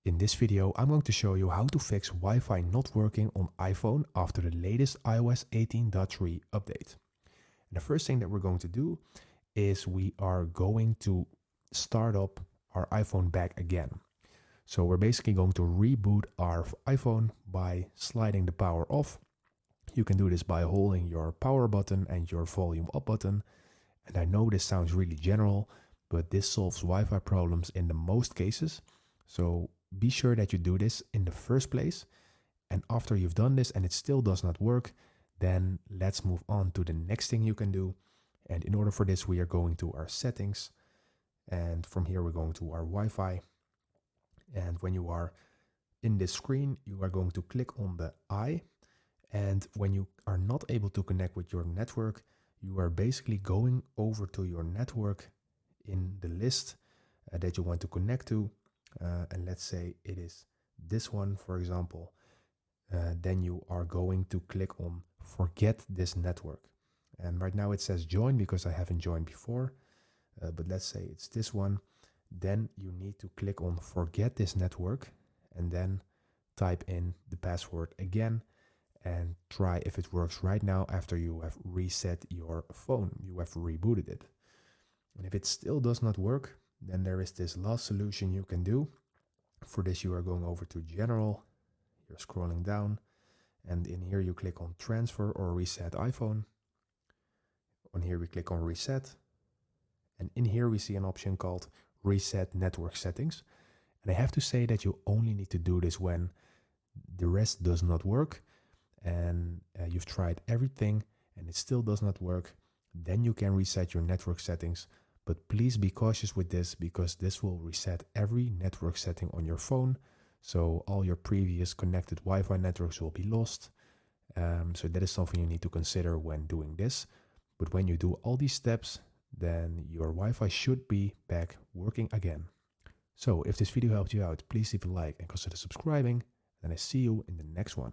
In this video, I'm going to show you how to fix Wi-Fi not working on iPhone after the latest iOS 18.3 update. And the first thing that we're going to do is we are going to start up our iPhone back again. So we're basically going to reboot our iPhone by sliding the power off. You can do this by holding your power button and your volume up button. And I know this sounds really general, but this solves Wi-Fi problems in the most cases. So be sure that you do this in the first place. And after you've done this and it still does not work, then let's move on to the next thing you can do. And in order for this, we are going to our settings. And from here, we're going to our Wi-Fi. And when you are in this screen, you are going to click on the I. And when you are not able to connect with your network, you are basically going over to your network in the list that you want to connect to. And let's say it is this one, for example. Then you are going to click on forget this network. And right now it says join because I haven't joined before. But let's say it's this one. Then you need to click on forget this network and then type in the password again and try if it works right now after you have reset your phone. You have rebooted it. And if it still does not work, then there is this last solution you can do. For this, you are going over to General. You're scrolling down. And in here, you click on Transfer or Reset iPhone. On here, we click on Reset. And in here, we see an option called Reset Network Settings. And I have to say that you only need to do this when the rest does not work. And you've tried everything and it still does not work. Then you can reset your network settings. But please be cautious with this because this will reset every network setting on your phone. So all your previous connected Wi-Fi networks will be lost. So that is something you need to consider when doing this. But when you do all these steps, then your Wi-Fi should be back working again. So if this video helped you out, please leave a like and consider subscribing. And I see you in the next one.